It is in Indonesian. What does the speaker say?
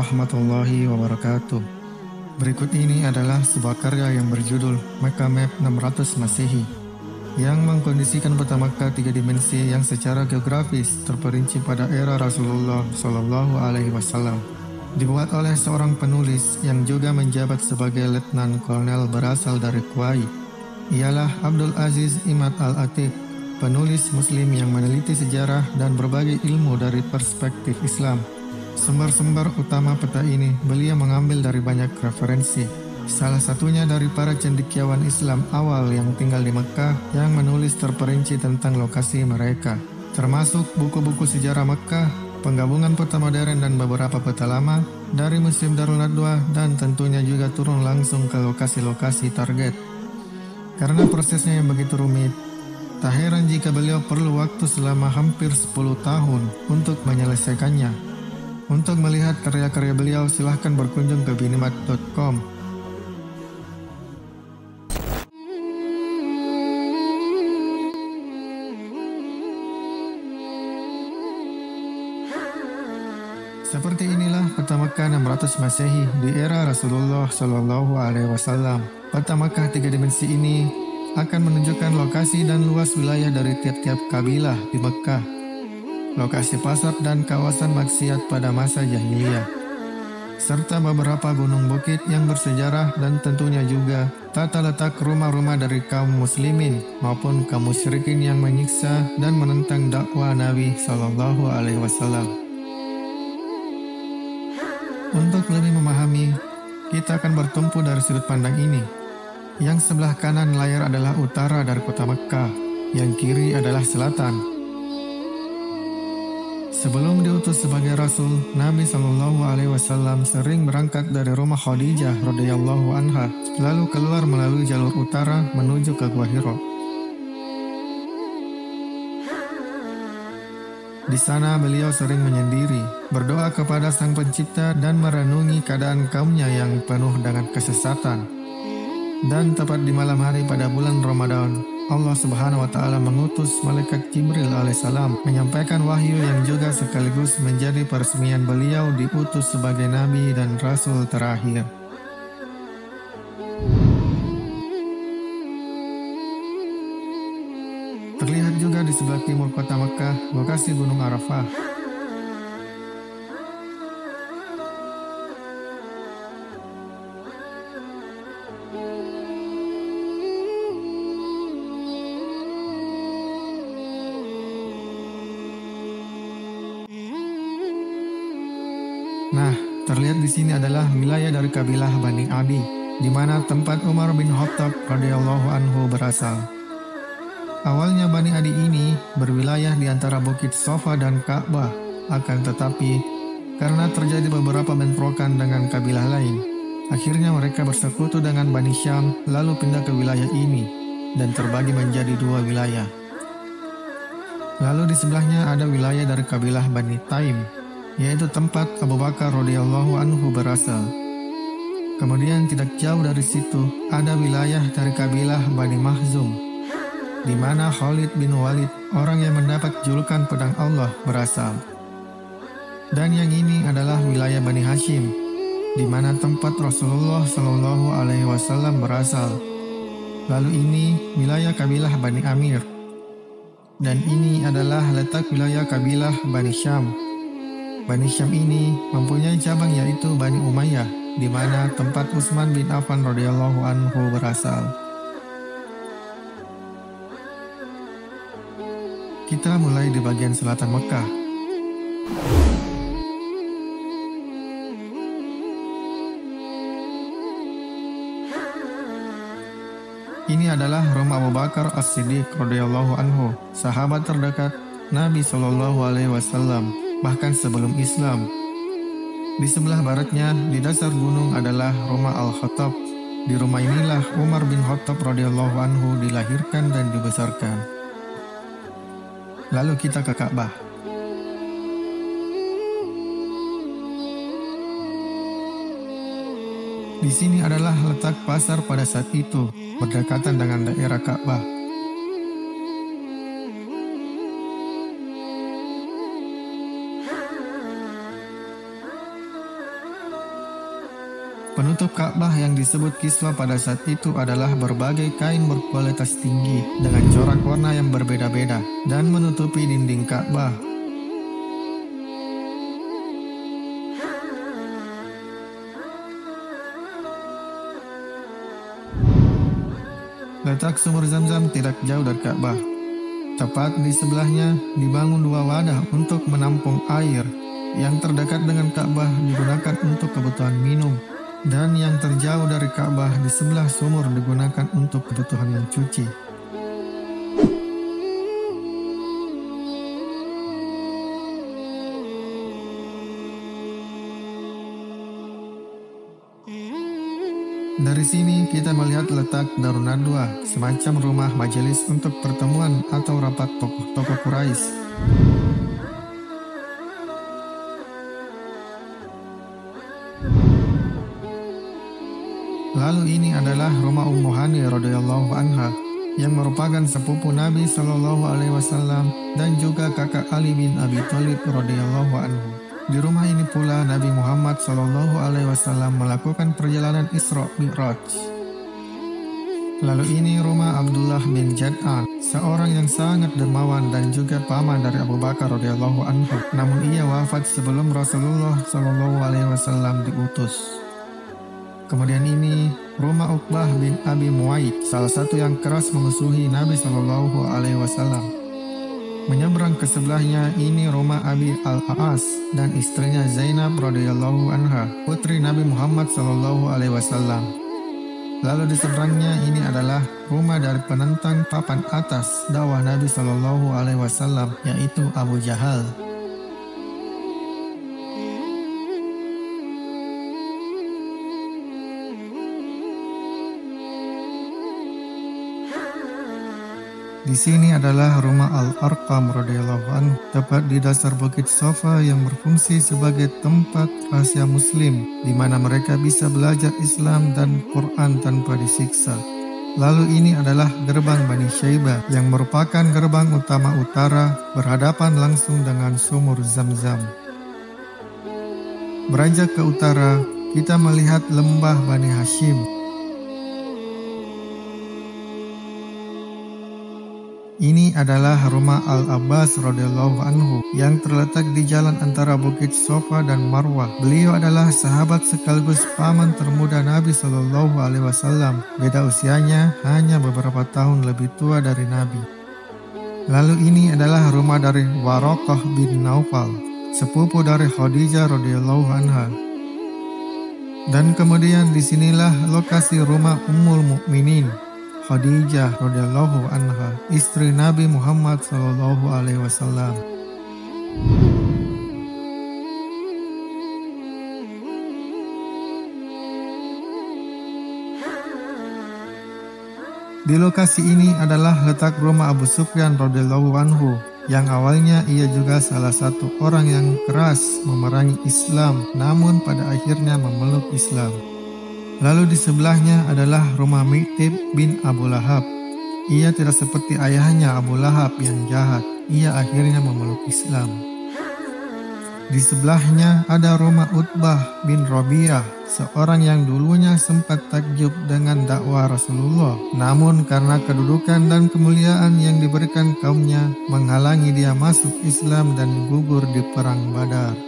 warahmatullahi wabarakatuh. Berikut ini adalah sebuah karya yang berjudul Mecca Map 600 Masehi yang mengkondisikan peta Makkah 3 dimensi yang secara geografis terperinci pada era Rasulullah Shallallahu Alaihi Wasallam. Dibuat oleh seorang penulis yang juga menjabat sebagai letnan kolonel berasal dari Kuwait. Ialah Abdul Aziz Imad Al-Atiq, penulis muslim yang meneliti sejarah dan berbagai ilmu dari perspektif Islam. Sumber-sumber utama peta ini beliau mengambil dari banyak referensi. Salah satunya dari para cendekiawan Islam awal yang tinggal di Mekah yang menulis terperinci tentang lokasi mereka, termasuk buku-buku sejarah Mekah, penggabungan peta modern dan beberapa peta lama dari Museum Darul Nadwa, dan tentunya juga turun langsung ke lokasi-lokasi target. Karena prosesnya yang begitu rumit, tak heran jika beliau perlu waktu selama hampir 10 tahun untuk menyelesaikannya. Untuk melihat karya-karya beliau, silahkan berkunjung ke binimat.com. Seperti inilah peta Makkah 600 Masehi di era Rasulullah Shallallahu Alaihi Wasallam. Peta Makkah 3 dimensi ini akan menunjukkan lokasi dan luas wilayah dari tiap-tiap kabilah di Makkah, lokasi pasar dan kawasan maksiat pada masa jahiliyah, serta beberapa gunung bukit yang bersejarah, dan tentunya juga tata letak rumah-rumah dari kaum muslimin maupun kaum musyrikin yang menyiksa dan menentang dakwah Nabi Shallallahu Alaihi Wasallam. Untuk lebih memahami, kita akan bertumpu dari sudut pandang ini. Yang sebelah kanan layar adalah utara dari kota Mekkah, yang kiri adalah selatan. Sebelum diutus sebagai Rasul, Nabi Shallallahu Alaihi Wasallam sering berangkat dari rumah Khadijah radhiyallahu anha, lalu keluar melalui jalur utara menuju ke Gua Hiro. Di sana beliau sering menyendiri, berdoa kepada Sang Pencipta dan merenungi keadaan kaumnya yang penuh dengan kesesatan. Dan tepat di malam hari pada bulan Ramadan, Allah Subhanahu wa Ta'ala mengutus malaikat Jibril alaihissalam menyampaikan wahyu yang juga sekaligus menjadi peresmian beliau diutus sebagai nabi dan rasul terakhir. Terlihat juga di sebelah timur kota Mekah, lokasi Gunung Arafah. Nah, terlihat di sini adalah wilayah dari kabilah Bani Adi, di mana tempat Umar bin Khattab radhiyallahu anhu berasal. Awalnya Bani Adi ini berwilayah di antara Bukit Sofa dan Ka'bah, akan tetapi karena terjadi beberapa bentrokan dengan kabilah lain, akhirnya mereka bersekutu dengan Bani Syam lalu pindah ke wilayah ini dan terbagi menjadi 2 wilayah. Lalu di sebelahnya ada wilayah dari kabilah Bani Taim, yaitu tempat Abu Bakar radhiyallahu anhu berasal. Kemudian tidak jauh dari situ ada wilayah dari kabilah Bani Mahzum, di mana Khalid bin Walid, orang yang mendapat julukan pedang Allah, berasal. Dan yang ini adalah wilayah Bani Hashim, di mana tempat Rasulullah Shallallahu Alaihi Wasallam berasal. Lalu ini wilayah kabilah Bani Amir, dan ini adalah letak wilayah kabilah Bani Syam. Bani Syam ini mempunyai cabang yaitu Bani Umayyah, di mana tempat Utsman bin Affan radhiyallahu anhu berasal. Kita mulai di bagian selatan Mekah. Ini adalah rumah Abu Bakar As-Siddiq radhiyallahu anhu, sahabat terdekat Nabi Shallallahu Alaihi Wasallam, bahkan sebelum Islam. Di sebelah baratnya, di dasar gunung adalah rumah Al-Khattab. Di rumah inilah Umar bin Khattab radhiyallahu anhu dilahirkan dan dibesarkan. Lalu kita ke Ka'bah. Di sini adalah letak pasar pada saat itu, berdekatan dengan daerah Ka'bah. Penutup Ka'bah yang disebut kiswa pada saat itu adalah berbagai kain berkualitas tinggi dengan corak warna yang berbeda-beda dan menutupi dinding Ka'bah. Letak sumur Zam-Zam tidak jauh dari Ka'bah. Tepat di sebelahnya dibangun 2 wadah untuk menampung air. Yang terdekat dengan Ka'bah digunakan untuk kebutuhan minum, dan yang terjauh dari Ka'bah di sebelah sumur digunakan untuk kebutuhan mencuci. Dari sini kita melihat letak Darun Nadwa, semacam rumah majelis untuk pertemuan atau rapat tokoh-tokoh Quraisy. Lalu ini adalah rumah Ummu Hani radhiyallahu anha yang merupakan sepupu Nabi Shallallahu Alaihi Wasallam dan juga kakak Ali bin Abi Thalib radhiyallahu anhu. Di rumah ini pula Nabi Muhammad Shallallahu Alaihi Wasallam melakukan perjalanan Isra Mi'raj. Lalu ini rumah Abdullah bin Jad'an, seorang yang sangat dermawan dan juga paman dari Abu Bakar radhiyallahu anhu. Namun ia wafat sebelum Rasulullah Shallallahu Alaihi Wasallam diutus. Kemudian ini rumah Uqbah bin Abi Mu'aid, salah satu yang keras memusuhi Nabi Shallallahu Alaihi Wasallam. Menyeberang ke sebelahnya ini rumah Abi Al-A'as dan istrinya Zainab radhiyallahu anha, putri Nabi Muhammad Shallallahu Alaihi Wasallam. Lalu di seberangnya ini adalah rumah dari penentang papan atas dakwah Nabi Shallallahu Alaihi Wasallam, yaitu Abu Jahal. Di sini adalah rumah Al-Arqam radhiyallahu anhu, tepat di dasar bukit Safa yang berfungsi sebagai tempat rahasia Muslim, di mana mereka bisa belajar Islam dan Quran tanpa disiksa. Lalu ini adalah gerbang Bani Syaibah yang merupakan gerbang utama utara berhadapan langsung dengan sumur Zam-Zam. Beranjak ke utara, kita melihat lembah Bani Hashim. Ini adalah rumah Al-Abbas radhiyallahu anhu yang terletak di jalan antara Bukit Safa dan Marwah. Beliau adalah sahabat sekaligus paman termuda Nabi Shallallahu Alaihi Wasallam. Beda usianya hanya beberapa tahun lebih tua dari Nabi. Lalu ini adalah rumah dari Waraqah bin Naufal, sepupu dari Khadijah radhiyallahu anha. Dan kemudian disinilah lokasi rumah Ummul Mukminin Khadijah radhiyallahu anha, istri Nabi Muhammad sallallahu alaihi wasallam. Di lokasi ini adalah letak rumah Abu Sufyan radhiyallahu anhu, yang awalnya ia juga salah satu orang yang keras memerangi Islam, namun pada akhirnya memeluk Islam. Lalu di sebelahnya adalah rumah Mi'tib bin Abu Lahab. Ia tidak seperti ayahnya Abu Lahab yang jahat. Ia akhirnya memeluk Islam. Di sebelahnya ada rumah Utbah bin Rabi'ah, seorang yang dulunya sempat takjub dengan dakwah Rasulullah. Namun karena kedudukan dan kemuliaan yang diberikan kaumnya, menghalangi dia masuk Islam dan gugur di perang Badar.